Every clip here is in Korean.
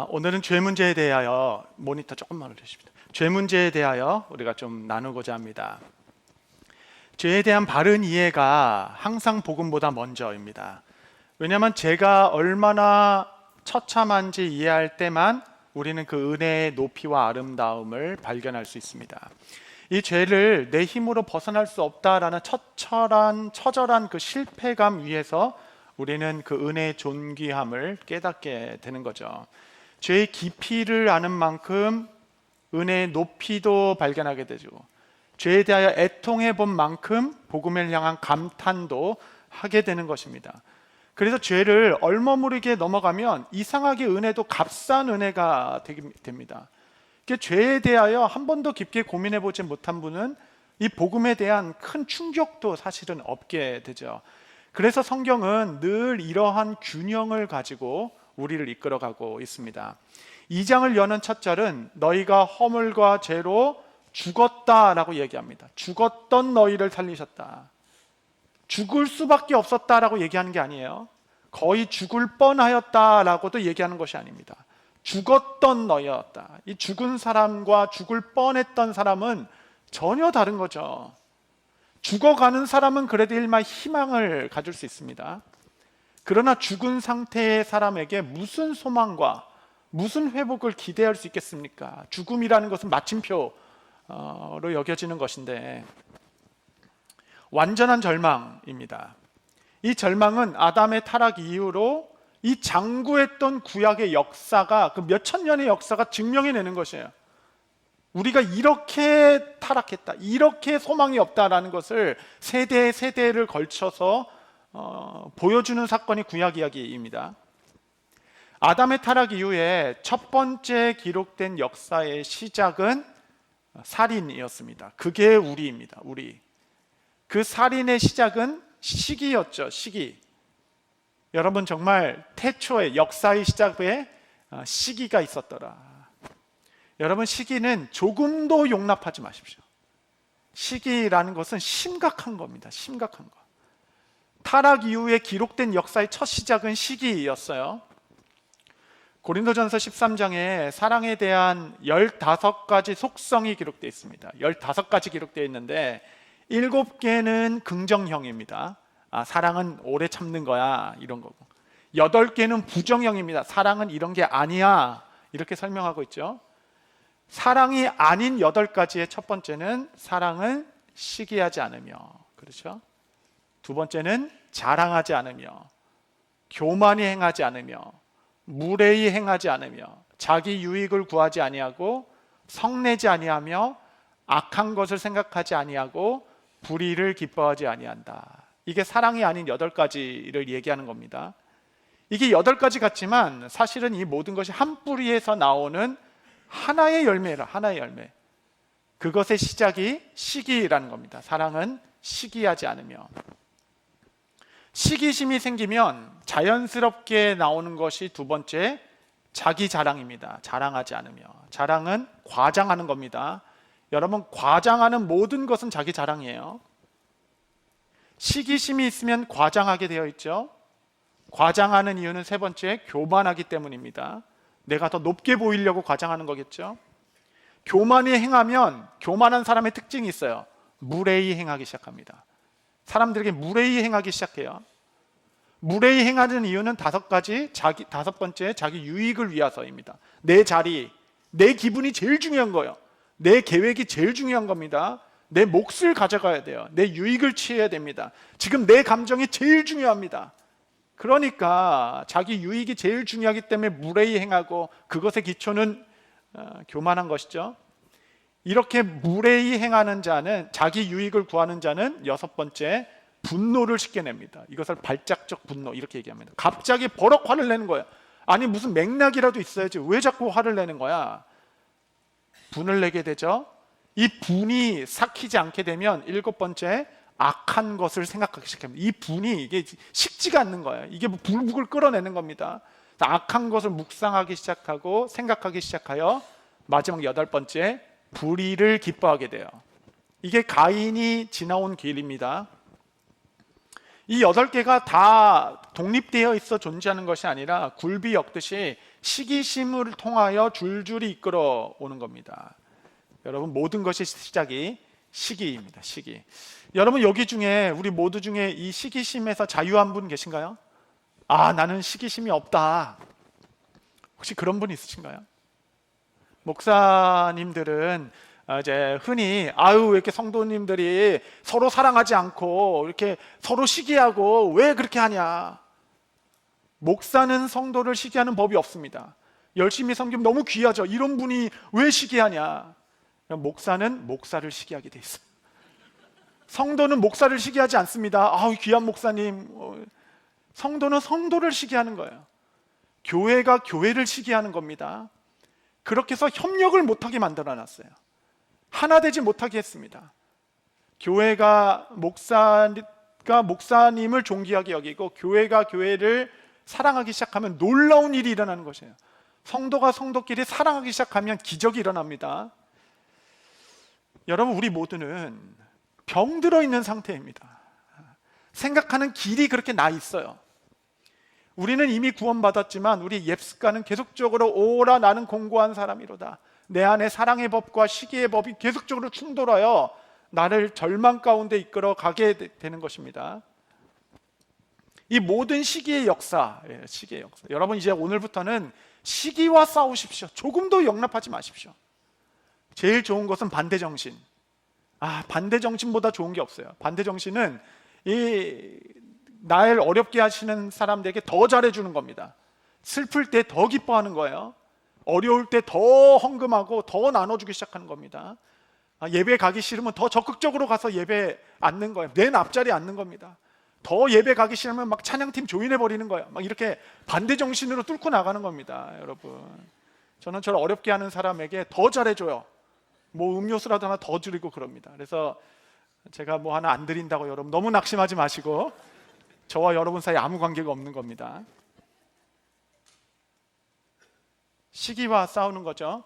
오늘은 죄 문제에 대하여 모니터 조금만 올려주십시오. 죄 문제에 대하여 우리가 좀 나누고자 합니다. 죄에 대한 바른 이해가 항상 복음보다 먼저입니다. 왜냐하면 죄가 얼마나 처참한지 이해할 때만 우리는 그 은혜의 높이와 아름다움을 발견할 수 있습니다. 이 죄를 내 힘으로 벗어날 수 없다라는 처절한 그 실패감 위에서 우리는 그 은혜의 존귀함을 깨닫게 되는 거죠. 죄의 깊이를 아는 만큼 은혜의 높이도 발견하게 되죠. 죄에 대하여 애통해 본 만큼 복음을 향한 감탄도 하게 되는 것입니다. 그래서 죄를 얼머무리게 넘어가면 이상하게 은혜도 값싼 은혜가 됩니다. 죄에 대하여 한 번도 깊게 고민해 보지 못한 분은 이 복음에 대한 큰 충격도 사실은 없게 되죠. 그래서 성경은 늘 이러한 균형을 가지고 우리를 이끌어가고 있습니다. 2장을 여는 첫 절은 너희가 허물과 죄로 죽었다라고 얘기합니다. 죽었던 너희를 살리셨다. 죽을 수밖에 없었다라고 얘기하는 게 아니에요. 거의 죽을 뻔하였다라고도 얘기하는 것이 아닙니다. 죽었던 너희였다. 이 죽은 사람과 죽을 뻔했던 사람은 전혀 다른 거죠. 죽어가는 사람은 그래도 일말 희망을 가질 수 있습니다. 그러나 죽은 상태의 사람에게 무슨 소망과 무슨 회복을 기대할 수 있겠습니까? 죽음이라는 것은 마침표로 여겨지는 것인데 완전한 절망입니다. 이 절망은 아담의 타락 이후로 이 장구했던 구약의 역사가 그 몇천 년의 역사가 증명해내는 것이에요. 우리가 이렇게 타락했다, 이렇게 소망이 없다라는 것을 세대를 걸쳐서 보여주는 사건이 구약 이야기입니다. 아담의 타락 이후에 첫 번째 기록된 역사의 시작은 살인이었습니다. 그게 우리입니다. 우리. 그 살인의 시작은 시기였죠. 시기. 여러분 정말 태초의 역사의 시작에 시기가 있었더라. 여러분 시기는 조금도 용납하지 마십시오. 시기라는 것은 심각한 겁니다. 심각한 거. 타락 이후에 기록된 역사의 첫 시작은 시기였어요. 고린도전서 13장에 사랑에 대한 15가지 속성이 기록되어 있습니다. 15가지 기록되어 있는데 7개는 긍정형입니다. 사랑은 오래 참는 거야 이런 거고, 8개는 부정형입니다. 사랑은 이런 게 아니야 이렇게 설명하고 있죠. 사랑이 아닌 8가지의 첫 번째는 사랑은 시기하지 않으며, 그렇죠? 두 번째는 자랑하지 않으며, 교만이 행하지 않으며, 무례히 행하지 않으며, 자기 유익을 구하지 아니하고, 성내지 아니하며, 악한 것을 생각하지 아니하고, 불의를 기뻐하지 아니한다. 이게 사랑이 아닌 8가지를 얘기하는 겁니다. 이게 8가지 같지만 사실은 이 모든 것이 한 뿌리에서 나오는 하나의 열매라. 하나의 열매. 그것의 시작이 시기라는 겁니다. 사랑은 시기하지 않으며. 시기심이 생기면 자연스럽게 나오는 것이 두 번째, 자기 자랑입니다. 자랑하지 않으며. 자랑은 과장하는 겁니다. 여러분, 과장하는 모든 것은 자기 자랑이에요. 시기심이 있으면 과장하게 되어 있죠. 과장하는 이유는 세 번째, 교만하기 때문입니다. 내가 더 높게 보이려고 과장하는 거겠죠. 교만이 행하면 교만한 사람의 특징이 있어요. 무례히 행하기 시작합니다. 사람들에게 무례히 행하기 시작해요. 무례히 행하는 이유는 5가지, 다섯 번째, 자기 유익을 위해서입니다. 내 자리, 내 기분이 제일 중요한 거예요. 내 계획이 제일 중요한 겁니다. 내 몫을 가져가야 돼요. 내 유익을 취해야 됩니다. 지금 내 감정이 제일 중요합니다. 그러니까 자기 유익이 제일 중요하기 때문에 무례히 행하고, 그것의 기초는 교만한 것이죠. 이렇게 무례히 행하는 자는, 자기 유익을 구하는 자는 6번째, 분노를 쉽게 냅니다. 이것을 발작적 분노 이렇게 얘기합니다. 갑자기 버럭 화를 내는 거예요. 아니 무슨 맥락이라도 있어야지 왜 자꾸 화를 내는 거야? 분을 내게 되죠. 이 분이 삭히지 않게 되면 7번째, 악한 것을 생각하기 시작합니다. 이 분이 이게 식지가 않는 거예요. 이게 불북을 끌어내는 겁니다. 악한 것을 묵상하기 시작하고 생각하기 시작하여 마지막 8번째, 불의를 기뻐하게 돼요. 이게 가인이 지나온 길입니다. 이 8개가 다 독립되어 있어 존재하는 것이 아니라 굴비 엮듯이 시기심을 통하여 줄줄이 이끌어 오는 겁니다. 여러분, 모든 것이 시작이 시기입니다. 시기. 여러분, 여기 중에 우리 모두 중에 이 시기심에서 자유한 분 계신가요? 아, 나는 시기심이 없다. 혹시 그런 분 있으신가요? 목사님들은 이제 흔히 왜 이렇게 성도님들이 서로 사랑하지 않고 이렇게 서로 시기하고 왜 그렇게 하냐. 목사는 성도를 시기하는 법이 없습니다. 열심히 섬기면 너무 귀하죠. 이런 분이 왜 시기하냐. 목사는 목사를 시기하게 돼 있어요. 성도는 목사를 시기하지 않습니다. 귀한 목사님. 성도는 성도를 시기하는 거예요. 교회가 교회를 시기하는 겁니다. 그렇게 해서 협력을 못하게 만들어놨어요. 하나 되지 못하게 했습니다. 교회가 목사님을 존귀하게 여기고 교회가 교회를 사랑하기 시작하면 놀라운 일이 일어나는 것이에요. 성도가 성도끼리 사랑하기 시작하면 기적이 일어납니다. 여러분, 우리 모두는 병들어 있는 상태입니다. 생각하는 길이 그렇게 나 있어요. 우리는 이미 구원받았지만 우리 옙스가는 계속적으로 오라 나는 공고한 사람이로다. 내 안에 사랑의 법과 시기의 법이 계속적으로 충돌하여 나를 절망 가운데 이끌어 가게 되는 것입니다. 이 모든 시기의 역사, 시기의 역사. 여러분, 이제 오늘부터는 시기와 싸우십시오. 조금도 용납하지 마십시오. 제일 좋은 것은 반대정신. 반대정신보다 좋은 게 없어요. 반대정신은 날 어렵게 하시는 사람들에게 더 잘해주는 겁니다. 슬플 때 더 기뻐하는 거예요. 어려울 때 더 헌금하고 더 나눠주기 시작하는 겁니다. 예배 가기 싫으면 더 적극적으로 가서 예배 앉는 거예요. 맨 앞자리에 앉는 겁니다. 더 예배 가기 싫으면 막 찬양팀 조인해버리는 거예요. 막 이렇게 반대정신으로 뚫고 나가는 겁니다. 여러분, 저는 저를 어렵게 하는 사람에게 더 잘해줘요. 뭐 음료수라도 하나 더 드리고 그럽니다. 그래서 제가 뭐 하나 안 드린다고 여러분 너무 낙심하지 마시고, 저와 여러분 사이에 아무 관계가 없는 겁니다. 시기와 싸우는 거죠.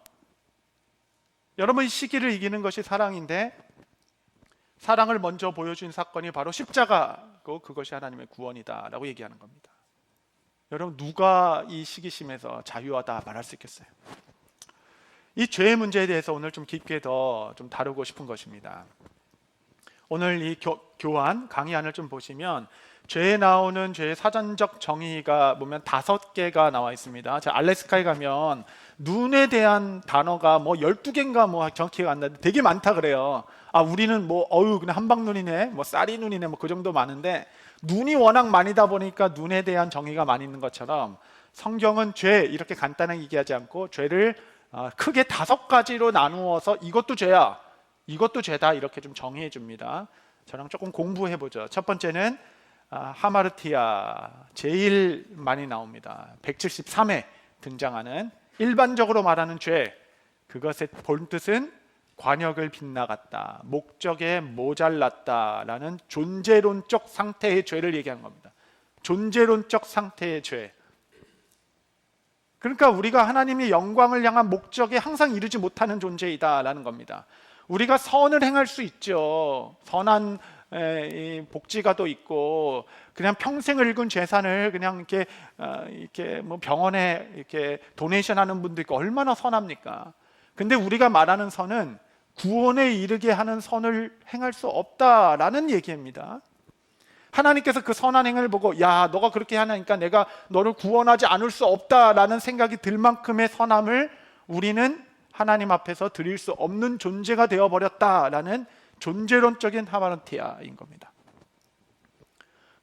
여러분, 이 시기를 이기는 것이 사랑인데, 사랑을 먼저 보여준 사건이 바로 십자가고 그것이 하나님의 구원이다라고 얘기하는 겁니다. 여러분, 누가 이 시기심에서 자유하다 말할 수 있겠어요? 이 죄의 문제에 대해서 오늘 좀 깊게 더 좀 다루고 싶은 것입니다. 오늘 이 교환 강의안을 좀 보시면 죄에 나오는 죄의 사전적 정의가 보면 5개가 나와 있습니다. 제가 알래스카에 가면 눈에 대한 단어가 뭐 12개인가 뭐 정확히가 안 나는데 되게 많다 그래요. 우리는 뭐 그냥 한방눈이네, 뭐 쌀이 눈이네, 뭐 그 정도 많은데, 눈이 워낙 많이다 보니까 눈에 대한 정의가 많이 있는 것처럼 성경은 죄 이렇게 간단하게 얘기하지 않고 죄를 크게 5가지로 나누어서 이것도 죄야, 이것도 죄다 이렇게 좀 정의해 줍니다. 저랑 조금 공부해 보죠. 첫 번째는 하마르티아, 제일 많이 나옵니다. 173회 등장하는 일반적으로 말하는 죄, 그것의 본뜻은 관역을 빗나갔다, 목적에 모자랐다라는 존재론적 상태의 죄를 얘기하는 겁니다. 존재론적 상태의 죄. 그러니까 우리가 하나님의 영광을 향한 목적에 항상 이르지 못하는 존재이다라는 겁니다. 우리가 선을 행할 수 있죠. 선한 복지가도 있고, 그냥 평생을 읽은 재산을 그냥 이렇게 뭐 병원에 이렇게 도네이션하는 분도 있고, 얼마나 선합니까? 근데 우리가 말하는 선은 구원에 이르게 하는 선을 행할 수 없다라는 얘기입니다. 하나님께서 그 선한 행을 보고, 야, 너가 그렇게 하니까 내가 너를 구원하지 않을 수 없다라는 생각이 들 만큼의 선함을 우리는 하나님 앞에서 드릴 수 없는 존재가 되어버렸다라는 존재론적인 하마르티아인 겁니다.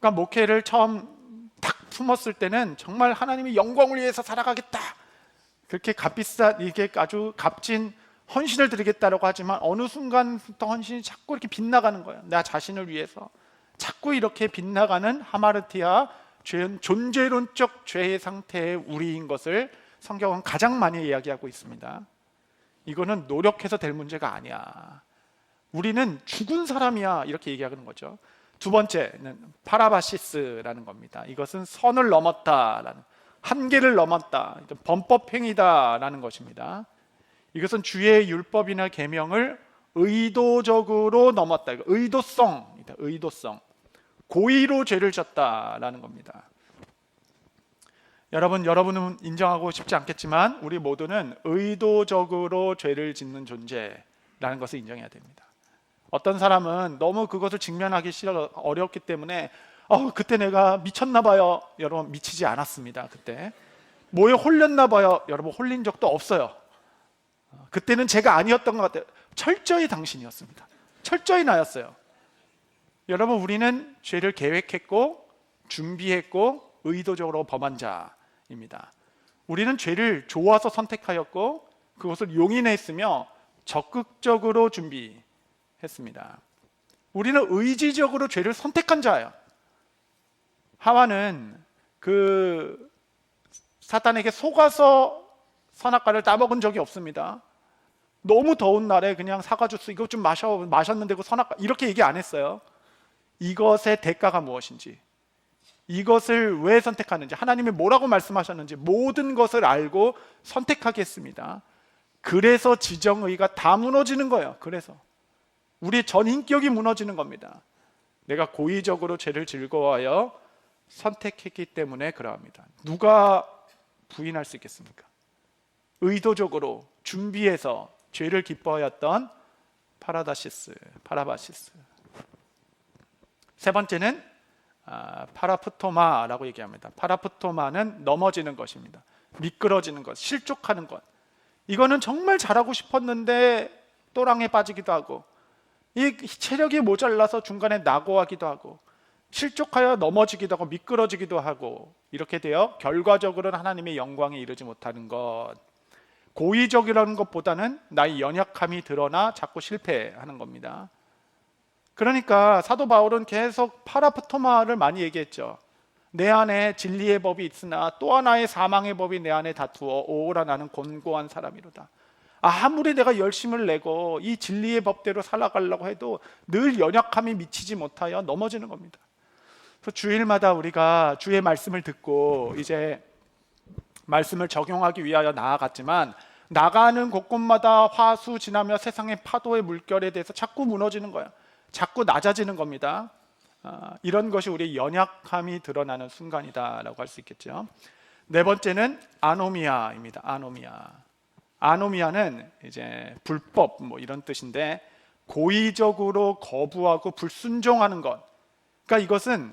그러니까 목회를 처음 딱 품었을 때는 정말 하나님의 영광을 위해서 살아가겠다, 그렇게 값비싼, 이게 아주 값진 헌신을 드리겠다라고 하지만, 어느 순간부터 헌신이 자꾸 이렇게 빗나가는 거예요. 나 자신을 위해서 자꾸 이렇게 빗나가는 하마르티아, 죄는 존재론적 죄의 상태의 우리인 것을 성경은 가장 많이 이야기하고 있습니다. 이거는 노력해서 될 문제가 아니야. 우리는 죽은 사람이야, 이렇게 얘기하는 거죠. 두 번째는 파라바시스라는 겁니다. 이것은 선을 넘었다라는, 한계를 넘었다, 범법행위다라는 것입니다. 이것은 주의 율법이나 계명을 의도적으로 넘었다. 의도성이다. 의도성. 고의로 죄를 졌다라는 겁니다. 여러분은 인정하고 싶지 않겠지만 우리 모두는 의도적으로 죄를 짓는 존재라는 것을 인정해야 됩니다. 어떤 사람은 너무 그것을 직면하기 어렵기 때문에 그때 내가 미쳤나 봐요. 여러분, 미치지 않았습니다. 그때 뭐에 홀렸나 봐요. 여러분, 홀린 적도 없어요. 그때는 제가 아니었던 것 같아요. 철저히 당신이었습니다. 철저히 나였어요. 여러분, 우리는 죄를 계획했고 준비했고 의도적으로 범한 자입니다. 우리는 죄를 좋아서 선택하였고 그것을 용인했으며 적극적으로 준비했습니다. 우리는 의지적으로 죄를 선택한 자예요. 하와는 그 사탄에게 속아서 선악과를 따먹은 적이 없습니다. 너무 더운 날에 그냥 사과 주스 이거 좀 마셨는데 그 선악과 이렇게 얘기 안 했어요. 이것의 대가가 무엇인지, 이것을 왜 선택하는지, 하나님이 뭐라고 말씀하셨는지 모든 것을 알고 선택하게 했습니다. 그래서 지정의가 다 무너지는 거예요. 그래서 우리의 전 인격이 무너지는 겁니다. 내가 고의적으로 죄를 즐거워하여 선택했기 때문에 그러합니다. 누가 부인할 수 있겠습니까? 의도적으로 준비해서 죄를 기뻐하였던 파라바시스. 세 번째는 파라프토마라고 얘기합니다. 파라프토마는 넘어지는 것입니다. 미끄러지는 것, 실족하는 것. 이거는 정말 잘하고 싶었는데 또랑에 빠지기도 하고, 이 체력이 모자라서 중간에 낙오하기도 하고, 실족하여 넘어지기도 하고 미끄러지기도 하고, 이렇게 되어 결과적으로는 하나님의 영광에 이르지 못하는 것. 고의적이라는 것보다는 나의 연약함이 드러나 자꾸 실패하는 겁니다. 그러니까 사도 바울은 계속 파라프토마를 많이 얘기했죠. 내 안에 진리의 법이 있으나 또 하나의 사망의 법이 내 안에 다투어 오라 나는 곤고한 사람이로다. 아무리 내가 열심을 내고 이 진리의 법대로 살아가려고 해도 늘 연약함이 미치지 못하여 넘어지는 겁니다. 그래서 주일마다 우리가 주의 말씀을 듣고 이제 말씀을 적용하기 위하여 나아갔지만, 나가는 곳곳마다 화수 지나며 세상의 파도의 물결에 대해서 자꾸 무너지는 거예요. 자꾸 낮아지는 겁니다. 이런 것이 우리의 연약함이 드러나는 순간이다라고 할 수 있겠죠. 네 번째는 아노미아입니다. 아노미아는 이제 불법 이런 뜻인데, 고의적으로 거부하고 불순종하는 것. 그러니까 이것은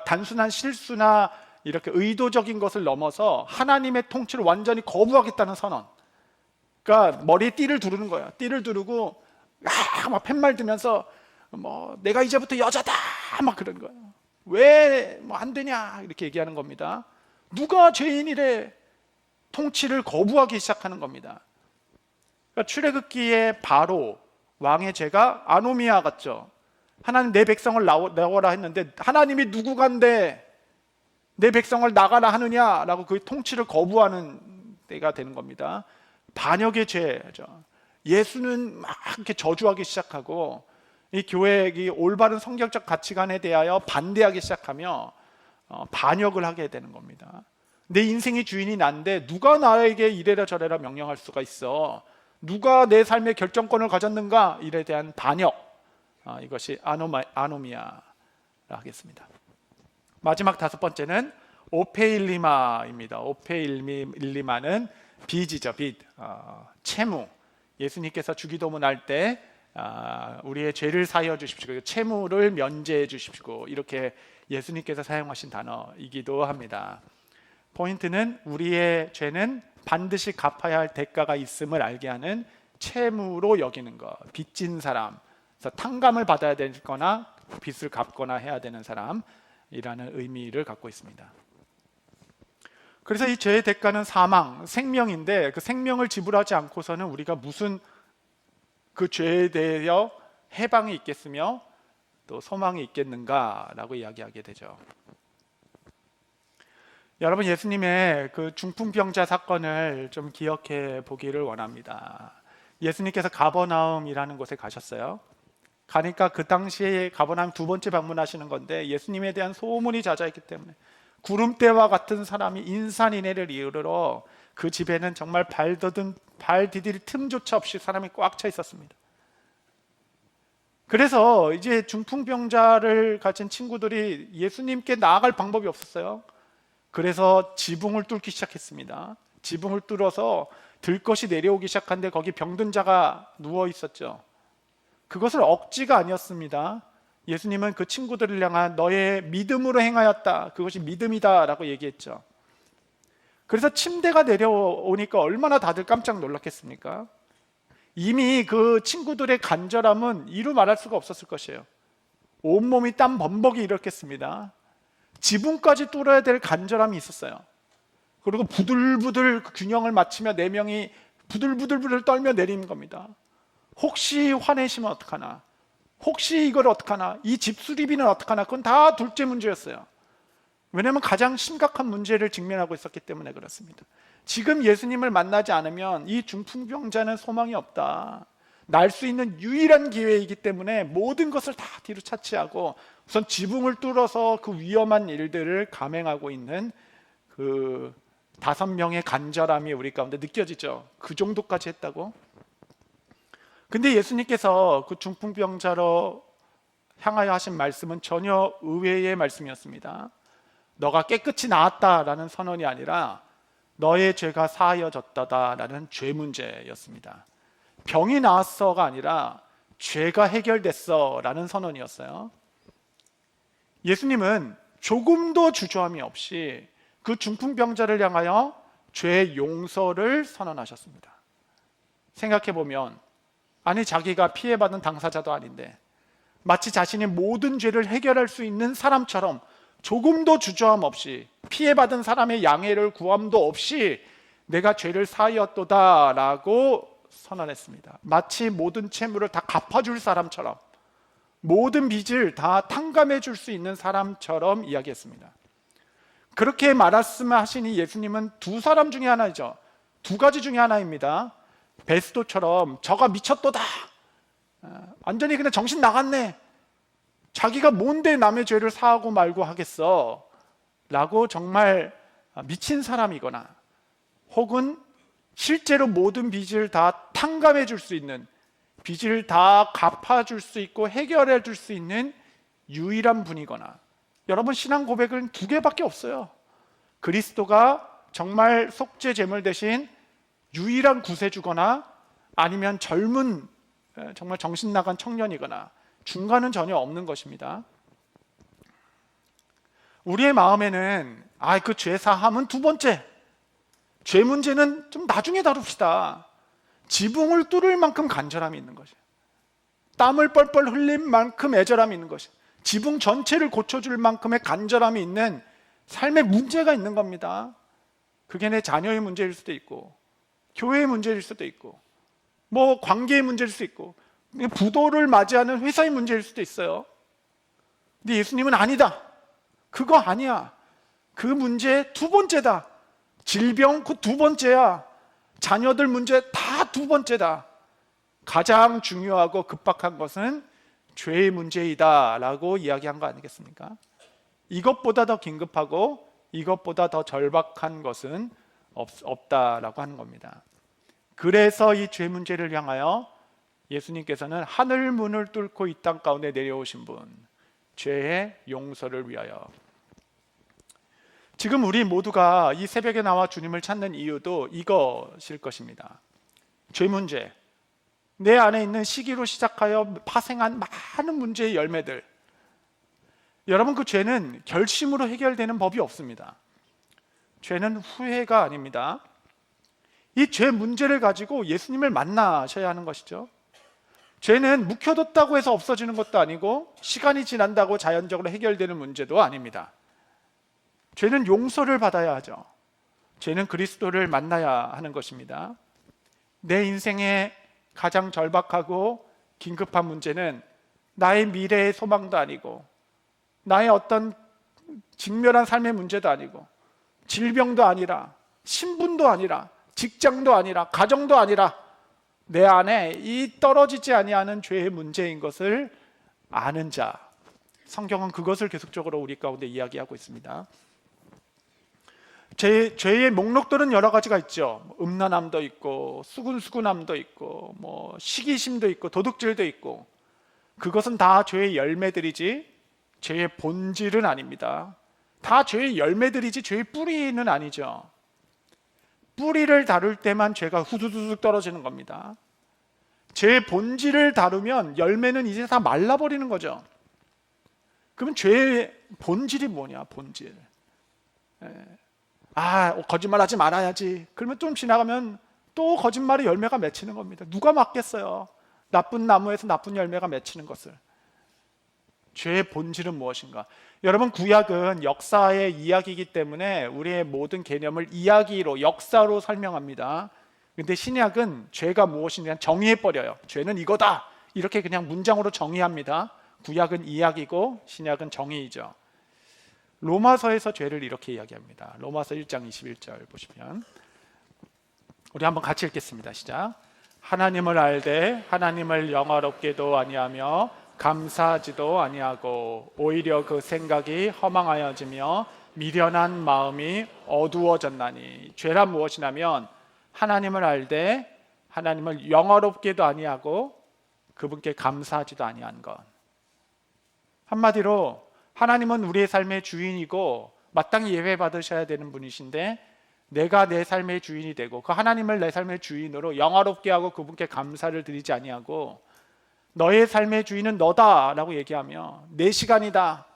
단순한 실수나 이렇게 의도적인 것을 넘어서 하나님의 통치를 완전히 거부하겠다는 선언. 그러니까 머리에 띠를 두르는 거예요. 띠를 두르고 막 팻말 들면서 내가 이제부터 여자다 막 그런 거예요. 왜 안 되냐 이렇게 얘기하는 겁니다. 누가 죄인이래. 통치를 거부하기 시작하는 겁니다. 그러니까 출애굽기에 바로 왕의 죄가 아노미아 같죠. 하나님 내 백성을 나오라 했는데 하나님이 누구간데 내 백성을 나가라 하느냐라고 그 통치를 거부하는 때가 되는 겁니다. 반역의 죄죠. 예수는 막 이렇게 저주하기 시작하고, 이 교회의 올바른 성경적 가치관에 대하여 반대하기 시작하며 반역을 하게 되는 겁니다. 내 인생의 주인이 난데 누가 나에게 이래라 저래라 명령할 수가 있어? 누가 내 삶의 결정권을 가졌는가? 일에 대한 반역. 이것이 아노미아라 하겠습니다. 마지막 다섯 번째는 오페일리마입니다. 오페일리마는 빚이죠. 빚. 채무. 예수님께서 주기도문 할 때 우리의 죄를 사하여 주십시오, 채무를 면제해 주십시오, 이렇게 예수님께서 사용하신 단어이기도 합니다. 포인트는 우리의 죄는 반드시 갚아야 할 대가가 있음을 알게 하는 채무로 여기는 것. 빚진 사람, 그래서 탕감을 받아야 되거나 빚을 갚거나 해야 되는 사람이라는 의미를 갖고 있습니다. 그래서 이 죄의 대가는 사망, 생명인데, 그 생명을 지불하지 않고서는 우리가 무슨 그 죄에 대하여 해방이 있겠으며 또 소망이 있겠는가라고 이야기하게 되죠. 여러분, 예수님의 그 중풍병자 사건을 좀 기억해 보기를 원합니다. 예수님께서 가버나움이라는 곳에 가셨어요. 가니까 그 당시에 가버나움 두 번째 방문하시는 건데, 예수님에 대한 소문이 자자했기 때문에 구름대와 같은 사람이 인산인해를 이르러 그 집에는 정말 발 디딜 틈조차 없이 사람이 꽉 차 있었습니다. 그래서 이제 중풍병자를 가진 친구들이 예수님께 나아갈 방법이 없었어요. 그래서 지붕을 뚫기 시작했습니다. 지붕을 뚫어서 들것이 내려오기 시작한데 거기 병든 자가 누워 있었죠. 그것을 억지가 아니었습니다. 예수님은 그 친구들을 향한 너의 믿음으로 행하였다, 그것이 믿음이다 라고 얘기했죠. 그래서 침대가 내려오니까 얼마나 다들 깜짝 놀랐겠습니까? 이미 그 친구들의 간절함은 이루 말할 수가 없었을 것이에요. 온몸이 땀 범벅이 일었겠습니다. 지붕까지 뚫어야 될 간절함이 있었어요. 그리고 부들부들 그 균형을 맞추며 네 명이 부들부들 떨며 내리는 겁니다. 혹시 화내시면 어떡하나, 혹시 이걸 어떡하나, 이 집 수리비는 어떡하나, 그건 다 둘째 문제였어요. 왜냐하면 가장 심각한 문제를 직면하고 있었기 때문에 그렇습니다. 지금 예수님을 만나지 않으면 이 중풍병자는 소망이 없다, 날 수 있는 유일한 기회이기 때문에 모든 것을 다 뒤로 차치하고 우선 지붕을 뚫어서 그 위험한 일들을 감행하고 있는 그 5명의 간절함이 우리 가운데 느껴지죠. 그 정도까지 했다고? 근데 예수님께서 그 중풍병자로 향하여 하신 말씀은 전혀 의외의 말씀이었습니다. 너가 깨끗이 나았다라는 선언이 아니라 너의 죄가 사하여졌다라는 죄 문제였습니다. 병이 나았어가 아니라 죄가 해결됐어라는 선언이었어요. 예수님은 조금도 주저함이 없이 그 중풍병자를 향하여 죄 용서를 선언하셨습니다. 생각해보면, 아니 자기가 피해받은 당사자도 아닌데 마치 자신이 모든 죄를 해결할 수 있는 사람처럼 조금도 주저함 없이, 피해받은 사람의 양해를 구함도 없이 내가 죄를 사하였도다 라고 선언했습니다. 마치 모든 채무를 다 갚아줄 사람처럼, 모든 빚을 다 탕감해 줄 수 있는 사람처럼 이야기했습니다. 그렇게 말씀하시니 예수님은 두 사람 중에 하나이죠. 두 가지 중에 하나입니다. 베스도처럼 저가 미쳤도다, 완전히 그냥 정신 나갔네, 자기가 뭔데 남의 죄를 사하고 말고 하겠어 라고 정말 미친 사람이거나, 혹은 실제로 모든 빚을 다 탕감해 줄 수 있는, 빚을 다 갚아줄 수 있고 해결해 줄 수 있는 유일한 분이거나. 여러분, 신앙 고백은 두 개밖에 없어요. 그리스도가 정말 속죄 제물 대신 유일한 구세주거나, 아니면 젊은 정말 정신 나간 청년이거나, 중간은 전혀 없는 것입니다. 우리의 마음에는 그 죄 사함은 두 번째, 죄 문제는 좀 나중에 다룹시다, 지붕을 뚫을 만큼 간절함이 있는 것이에요. 땀을 뻘뻘 흘린 만큼 애절함이 있는 것이에요. 지붕 전체를 고쳐줄 만큼의 간절함이 있는 삶의 문제가 있는 겁니다. 그게 내 자녀의 문제일 수도 있고, 교회의 문제일 수도 있고, 뭐 관계의 문제일 수도 있고, 부도를 맞이하는 회사의 문제일 수도 있어요. 근데 예수님은 아니다, 그거 아니야, 그 문제 두 번째다, 질병 그 두 번째야, 자녀들 문제 다 두 번째다, 가장 중요하고 급박한 것은 죄의 문제이다 라고 이야기한 거 아니겠습니까? 이것보다 더 긴급하고 이것보다 더 절박한 것은 없다라고 하는 겁니다. 그래서 이 죄 문제를 향하여 예수님께서는 하늘 문을 뚫고 이 땅 가운데 내려오신 분, 죄의 용서를 위하여. 지금 우리 모두가 이 새벽에 나와 주님을 찾는 이유도 이것일 것입니다. 죄 문제, 내 안에 있는 시기로 시작하여 파생한 많은 문제의 열매들. 여러분, 그 죄는 결심으로 해결되는 법이 없습니다. 죄는 후회가 아닙니다. 이 죄 문제를 가지고 예수님을 만나셔야 하는 것이죠. 죄는 묵혀뒀다고 해서 없어지는 것도 아니고, 시간이 지난다고 자연적으로 해결되는 문제도 아닙니다. 죄는 용서를 받아야 하죠. 죄는 그리스도를 만나야 하는 것입니다. 내 인생의 가장 절박하고 긴급한 문제는 나의 미래의 소망도 아니고, 나의 어떤 직면한 삶의 문제도 아니고, 질병도 아니라, 신분도 아니라, 직장도 아니라, 가정도 아니라, 내 안에 이 떨어지지 아니하는 죄의 문제인 것을 아는 자. 성경은 그것을 계속적으로 우리 가운데 이야기하고 있습니다. 죄의 목록들은 여러 가지가 있죠. 음란함도 있고, 수군수군함도 있고, 뭐 시기심도 있고, 도둑질도 있고. 그것은 다 죄의 열매들이지 죄의 본질은 아닙니다. 다 죄의 열매들이지 죄의 뿌리는 아니죠. 뿌리를 다룰 때만 죄가 후두둑 떨어지는 겁니다. 죄의 본질을 다루면 열매는 이제 다 말라버리는 거죠. 그러면 죄의 본질이 뭐냐? 본질. 거짓말하지 말아야지. 그러면 좀 지나가면 또 거짓말의 열매가 맺히는 겁니다. 누가 막겠어요? 나쁜 나무에서 나쁜 열매가 맺히는 것을. 죄의 본질은 무엇인가? 여러분, 구약은 역사의 이야기이기 때문에 우리의 모든 개념을 이야기로, 역사로 설명합니다. 근데 신약은 죄가 무엇인지 정의해버려요. 죄는 이거다, 이렇게 그냥 문장으로 정의합니다. 구약은 이야기고 신약은 정의이죠. 로마서에서 죄를 이렇게 이야기합니다. 로마서 1장 21절 보시면, 우리 한번 같이 읽겠습니다. 시작. 하나님을 알되 하나님을 영화롭게도 아니하며 감사하지도 아니하고 오히려 그 생각이 허망하여지며 미련한 마음이 어두워졌나니. 죄란 무엇이냐면 하나님을 알되 하나님을 영화롭게도 아니하고 그분께 감사하지도 아니한 것. 한마디로 하나님은 우리의 삶의 주인이고 마땅히 예배받으셔야 되는 분이신데, 내가 내 삶의 주인이 되고 그 하나님을 내 삶의 주인으로 영화롭게 하고 그분께 감사를 드리지 아니하고, 너의 삶의 주인은 너다라고 얘기하며 내 시간이다,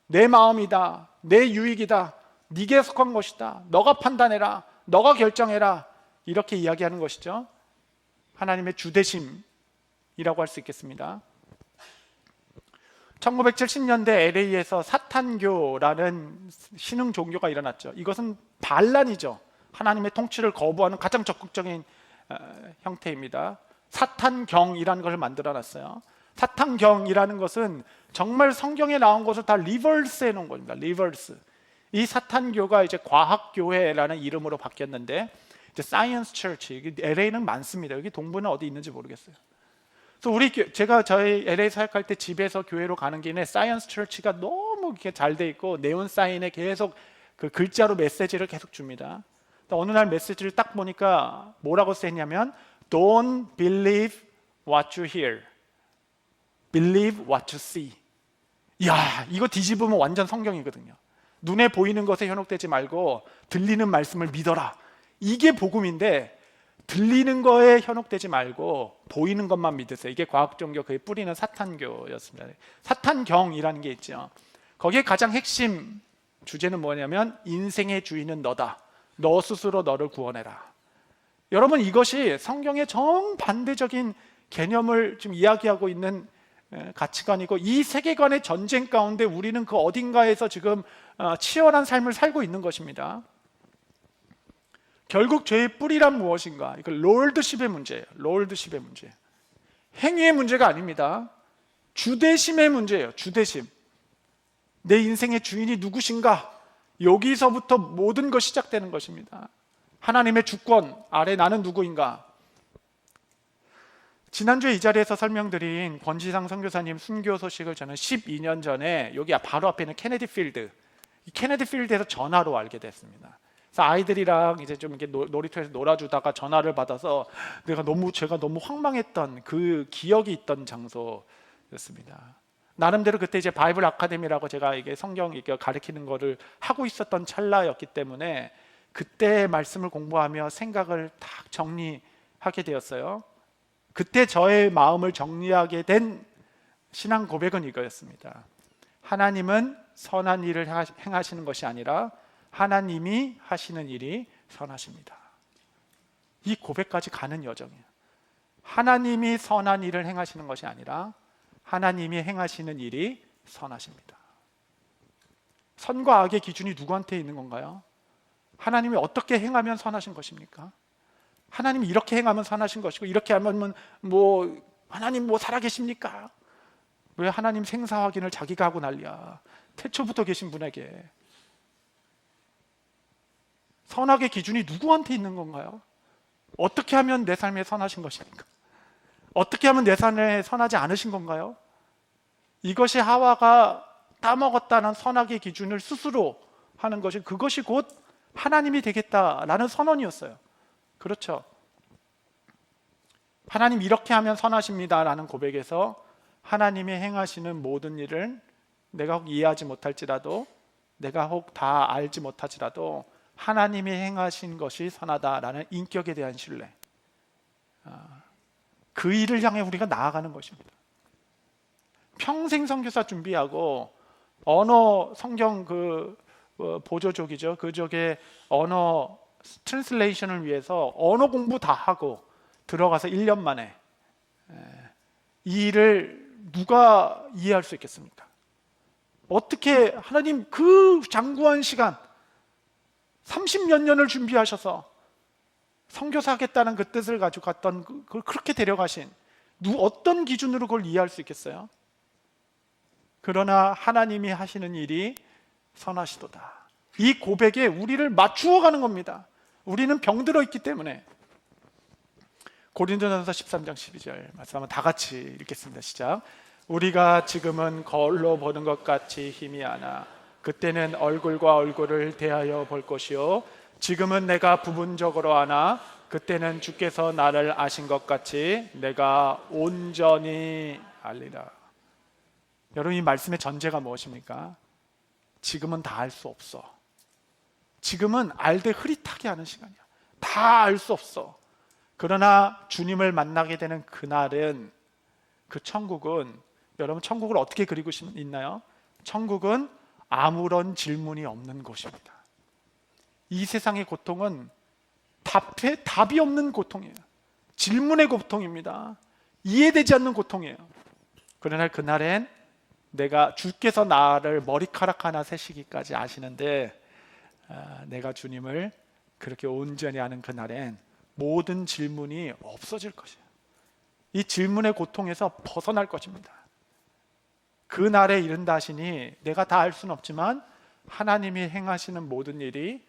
내 마음이다, 내 유익이다, 네게 속한 것이다, 너가 판단해라, 너가 결정해라, 이렇게 이야기하는 것이죠. 하나님의 주대심이라고 할 수 있겠습니다. 1970년대 LA에서 사탄교라는 신흥 종교가 일어났죠. 이것은 반란이죠. 하나님의 통치를 거부하는 가장 적극적인 형태입니다. 사탄경이라는 것을 만들어놨어요. 사탄경이라는 것은 정말 성경에 나온 것을 다 리버스 해놓은 겁니다. 리버스. 이 사탄교가 이제 과학교회라는 이름으로 바뀌었는데, 이제 사이언스 처치, LA는 많습니다. 여기 동부는 어디 있는지 모르겠어요. 그래서 제가 저희 LA 사역할 때 집에서 교회로 가는 길에 사이언스 처치가 너무 이렇게 잘 돼 있고 네온 사인에 계속 그 글자로 메시지를 계속 줍니다. 어느 날 메시지를 딱 보니까 뭐라고 써있냐면 Don't believe what you hear, believe what you see. 이야, 이거 뒤집으면 완전 성경이거든요. 눈에 보이는 것에 현혹되지 말고 들리는 말씀을 믿어라. 이게 복음인데, 들리는 거에 현혹되지 말고 보이는 것만 믿으세요. 이게 과학종교 그의 뿌리는 사탄교였습니다. 사탄경이라는 게 있죠. 거기에 가장 핵심 주제는 뭐냐면 인생의 주인은 너다. 너 스스로 너를 구원해라. 여러분, 이것이 성경의 정반대적인 개념을 좀 이야기하고 있는 가치관이고, 이 세계관의 전쟁 가운데 우리는 그 어딘가에서 지금 치열한 삶을 살고 있는 것입니다. 결국 죄의 뿌리란 무엇인가? 이건 롤드십의 문제예요. 롤드십의 문제. 행위의 문제가 아닙니다. 주대심의 문제예요. 주대심. 내 인생의 주인이 누구신가? 여기서부터 모든 것이 시작되는 것입니다. 하나님의 주권 아래 나는 누구인가? 지난주에 이 자리에서 설명드린 권지상 선교사님 순교 소식을 저는 12년 전에 여기 바로 앞에 있는 케네디 필드, 이 케네디 필드에서 전화로 알게 됐습니다. 그래서 아이들이랑 이제 좀 이렇게 놀이터에서 놀아주다가 전화를 받아서 제가 너무 황망했던 그 기억이 있던 장소였습니다. 나름대로 그때 이제 바이블 아카데미라고 제가 이게 성경 이렇게 가르치는 거를 하고 있었던 찰나였기 때문에 그때 말씀을 공부하며 생각을 딱 정리하게 되었어요. 그때 저의 마음을 정리하게 된 신앙 고백은 이거였습니다. 하나님은 선한 일을 행하시는 것이 아니라 하나님이 하시는 일이 선하십니다. 이 고백까지 가는 여정이에요. 하나님이 선한 일을 행하시는 것이 아니라 하나님이 행하시는 일이 선하십니다. 선과 악의 기준이 누구한테 있는 건가요? 하나님이 어떻게 행하면 선하신 것입니까? 하나님이 이렇게 행하면 선하신 것이고, 이렇게 하면 하나님 살아계십니까? 왜 하나님 생사 확인을 자기가 하고 난리야? 태초부터 계신 분에게. 선악의 기준이 누구한테 있는 건가요? 어떻게 하면 내 삶에 선하신 것입니까? 어떻게 하면 내 삶에 선하지 않으신 건가요? 이것이 하와가 따먹었다는 선악의 기준을 스스로 하는 것이, 그것이 곧 하나님이 되겠다라는 선언이었어요. 그렇죠? 하나님 이렇게 하면 선하십니다라는 고백에서 하나님이 행하시는 모든 일을 내가 혹 이해하지 못할지라도, 내가 혹 다 알지 못하지라도 하나님이 행하신 것이 선하다라는 인격에 대한 신뢰, 그 일을 향해 우리가 나아가는 것입니다. 평생 선교사 준비하고 언어 성경 보조족이죠. 그족의 언어 트랜슬레이션을 위해서 언어 공부 다 하고 들어가서 1년 만에 이 일을 누가 이해할 수 있겠습니까? 어떻게 하나님 그 장구한 시간 30몇 년을 준비하셔서 선교사 하겠다는 그 뜻을 가지고 갔던 그걸 그렇게 데려가신 어떤 기준으로 그걸 이해할 수 있겠어요? 그러나 하나님이 하시는 일이 선하시도다. 이 고백에 우리를 맞추어 가는 겁니다. 우리는 병들어 있기 때문에. 고린도전서 13장 12절 말씀 한번 다 같이 읽겠습니다. 시작. 우리가 지금은 거울로 보는 것 같이 희미하나 그때는 얼굴과 얼굴을 대하여 볼 것이요 지금은 내가 부분적으로 아나 그때는 주께서 나를 아신 것 같이 내가 온전히 알리라. 여러분, 이 말씀의 전제가 무엇입니까? 지금은 다 알 수 없어. 지금은 알되 흐릿하게 하는 시간이야. 다 알 수 없어. 그러나 주님을 만나게 되는 그날은, 그 천국은, 여러분 천국을 어떻게 그리고 있나요? 천국은 아무런 질문이 없는 곳입니다. 이 세상의 고통은 답이 없는 고통이에요. 질문의 고통입니다. 이해되지 않는 고통이에요. 그러나 그날엔 주께서 나를 머리카락 하나 세시기까지 아시는데, 내가 주님을 그렇게 온전히 아는 그날엔 모든 질문이 없어질 것이에요. 이 질문의 고통에서 벗어날 것입니다. 그날에 이른다 하시니 내가 다 알 수는 없지만 하나님이 행하시는 모든 일이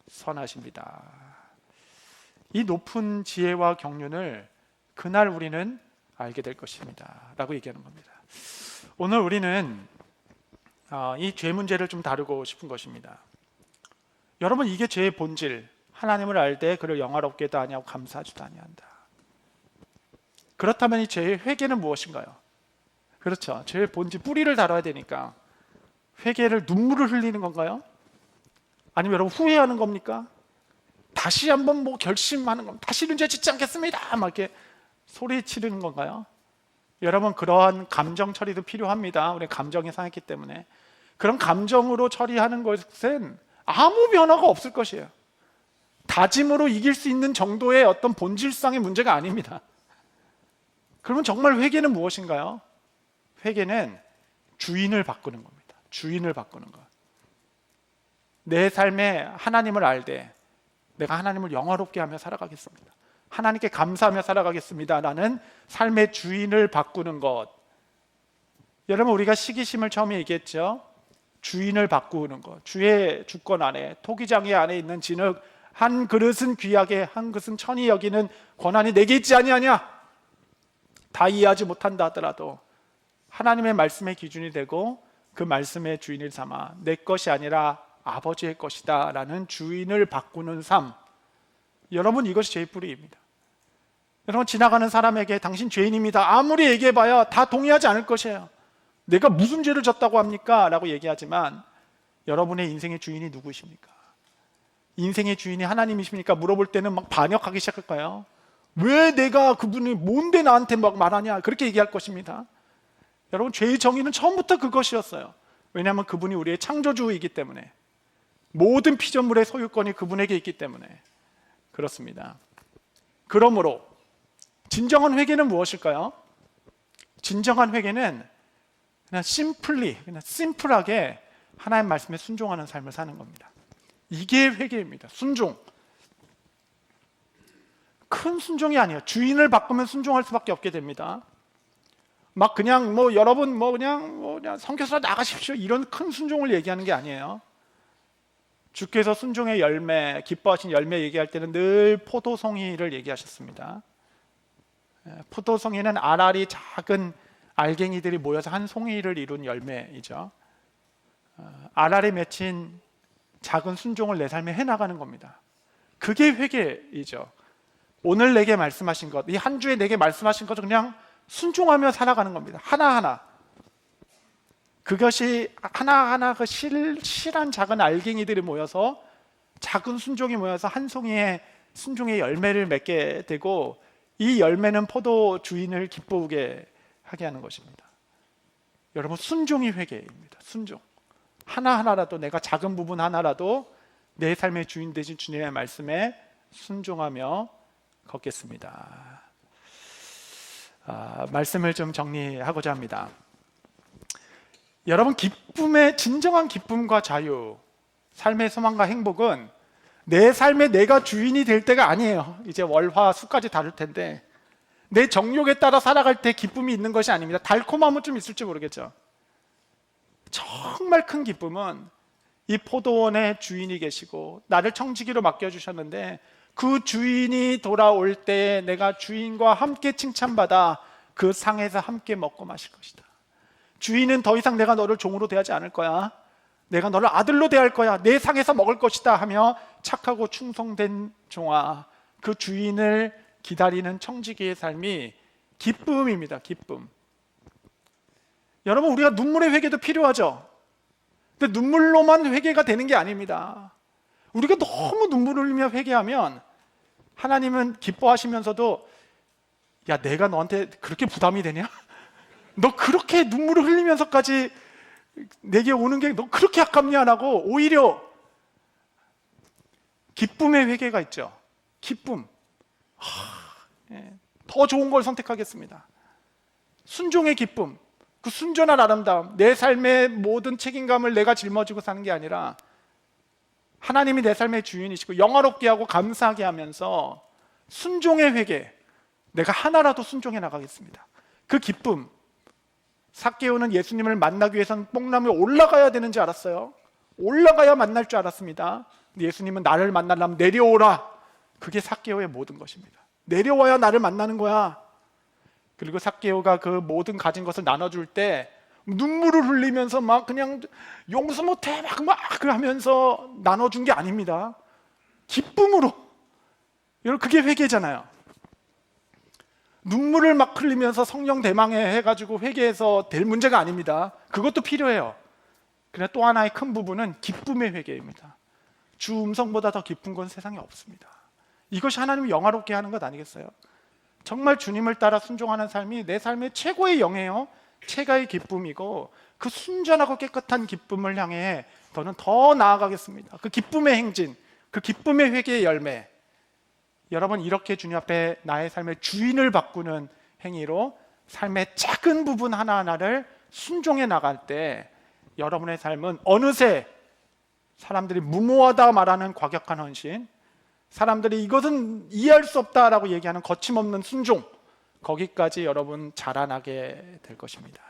선하십니다. 이 높은 지혜와 경륜을 그날 우리는 알게 될 것입니다 라고 얘기하는 겁니다. 오늘 우리는 이 죄 문제를 좀 다루고 싶은 것입니다. 여러분, 이게 죄의 본질, 하나님을 알되 그를 영화롭게도 아니하고 감사하지도 아니한다. 그렇다면 이 죄의 회개는 무엇인가요? 그렇죠, 죄의 본질, 뿌리를 다뤄야 되니까 회개를 눈물을 흘리는 건가요? 아니면 여러분 후회하는 겁니까? 다시 한번 결심하는 겁니다. 다시는 죄 짓지 않겠습니다 막 이렇게 소리 치르는 건가요? 여러분, 그러한 감정 처리도 필요합니다. 우리 감정이 상했기 때문에. 그런 감정으로 처리하는 것은 아무 변화가 없을 것이에요. 다짐으로 이길 수 있는 정도의 어떤 본질상의 문제가 아닙니다. 그러면 정말 회개는 무엇인가요? 회개는 주인을 바꾸는 겁니다. 주인을 바꾸는 것. 내 삶에 하나님을 알되 내가 하나님을 영화롭게 하며 살아가겠습니다. 하나님께 감사하며 살아가겠습니다 라는 삶의 주인을 바꾸는 것. 여러분, 우리가 시기심을 처음에 얘기했죠. 주인을 바꾸는 것. 주의 주권 안에, 토기장의 안에 있는 진흙 한 그릇은 귀하게 한 그릇은 천히 여기는 권한이 내게 있지 아니하냐. 다 이해하지 못한다 하더라도 하나님의 말씀의 기준이 되고 그 말씀의 주인을 삼아 내 것이 아니라 아버지의 것이다 라는 주인을 바꾸는 삶. 여러분, 이것이 죄의 뿌리입니다. 여러분, 지나가는 사람에게 당신 죄인입니다 아무리 얘기해봐야 다 동의하지 않을 것이에요. 내가 무슨 죄를 졌다고 합니까? 라고 얘기하지만 여러분의 인생의 주인이 누구십니까? 인생의 주인이 하나님이십니까? 물어볼 때는 막 반역하기 시작할까요? 왜 내가 그분이 뭔데 나한테 막 말하냐? 그렇게 얘기할 것입니다. 여러분, 죄의 정의는 처음부터 그것이었어요. 왜냐하면 그분이 우리의 창조주이기 때문에, 모든 피조물의 소유권이 그분에게 있기 때문에 그렇습니다. 그러므로 진정한 회개는 무엇일까요? 진정한 회개는 그냥 심플하게 하나님 말씀에 순종하는 삶을 사는 겁니다. 이게 회개입니다. 순종. 큰 순종이 아니에요. 주인을 바꾸면 순종할 수밖에 없게 됩니다. 막 그냥 여러분 그냥 선교사로 나가십시오 이런 큰 순종을 얘기하는 게 아니에요. 주께서 순종의 열매, 기뻐하신 열매 얘기할 때는 늘 포도송이를 얘기하셨습니다. 포도송이는 알알이 작은 알갱이들이 모여서 한 송이를 이룬 열매이죠. 알알에 맺힌 작은 순종을 내 삶에 해나가는 겁니다. 그게 회개이죠. 오늘 내게 말씀하신 것, 이 한 주에 내게 말씀하신 것을 그냥 순종하며 살아가는 겁니다. 하나하나. 그것이 하나하나 그 실한 작은 알갱이들이 모여서, 작은 순종이 모여서 한 송이의 순종의 열매를 맺게 되고, 이 열매는 포도 주인을 기쁘게 하게 하는 것입니다. 여러분, 순종이 회개입니다. 순종. 하나하나라도, 내가 작은 부분 하나라도 내 삶의 주인 되신 주님의 말씀에 순종하며 걷겠습니다. 말씀을 좀 정리하고자 합니다. 여러분, 진정한 기쁨과 자유, 삶의 소망과 행복은 내 삶에 내가 주인이 될 때가 아니에요. 이제 월화 수까지 다룰 텐데, 내 정욕에 따라 살아갈 때 기쁨이 있는 것이 아닙니다. 달콤함은 좀 있을지 모르겠죠. 정말 큰 기쁨은 이 포도원의 주인이 계시고 나를 청지기로 맡겨주셨는데, 그 주인이 돌아올 때 내가 주인과 함께 칭찬받아 그 상에서 함께 먹고 마실 것이다. 주인은 더 이상 내가 너를 종으로 대하지 않을 거야, 내가 너를 아들로 대할 거야, 내 상에서 먹을 것이다 하며 착하고 충성된 종아, 그 주인을 기다리는 청지기의 삶이 기쁨입니다. 기쁨. 여러분, 우리가 눈물의 회개도 필요하죠. 근데 눈물로만 회개가 되는 게 아닙니다. 우리가 너무 눈물을 흘리며 회개하면 하나님은 기뻐하시면서도, 야, 내가 너한테 그렇게 부담이 되냐? 너 그렇게 눈물을 흘리면서까지 내게 오는 게 너 그렇게 아깝냐? 라고 오히려 기쁨의 회개가 있죠. 기쁨. 더 좋은 걸 선택하겠습니다. 순종의 기쁨, 그 순전한 아름다움, 내 삶의 모든 책임감을 내가 짊어지고 사는 게 아니라 하나님이 내 삶의 주인이시고 영화롭게 하고 감사하게 하면서 순종의 회개, 내가 하나라도 순종해 나가겠습니다. 그 기쁨. 삭개오는 예수님을 만나기 위해서는 뽕나무에 올라가야 되는지 알았어요. 올라가야 만날 줄 알았습니다. 근데 예수님은 나를 만나려면 내려오라. 그게 삭개오의 모든 것입니다. 내려와야 나를 만나는 거야. 그리고 삭개오가 그 모든 가진 것을 나눠줄 때 눈물을 흘리면서 막 그냥 용서 못해 막 하면서 나눠준 게 아닙니다. 기쁨으로. 여러분, 그게 회개잖아요. 눈물을 막 흘리면서 성령 대망해 해가지고 회개해서 될 문제가 아닙니다. 그것도 필요해요. 그러나 또 하나의 큰 부분은 기쁨의 회개입니다. 주 음성보다 더 기쁜 건 세상에 없습니다. 이것이 하나님을 영화롭게 하는 것 아니겠어요? 정말 주님을 따라 순종하는 삶이 내 삶의 최고의 영예요, 최고의 기쁨이고, 그 순전하고 깨끗한 기쁨을 향해 저는 더 나아가겠습니다. 그 기쁨의 행진, 그 기쁨의 회개의 열매. 여러분, 이렇게 주님 앞에 나의 삶의 주인을 바꾸는 행위로 삶의 작은 부분 하나하나를 순종해 나갈 때 여러분의 삶은 어느새 사람들이 무모하다 말하는 과격한 헌신, 사람들이 이것은 이해할 수 없다라고 얘기하는 거침없는 순종, 거기까지 여러분 자라나게 될 것입니다.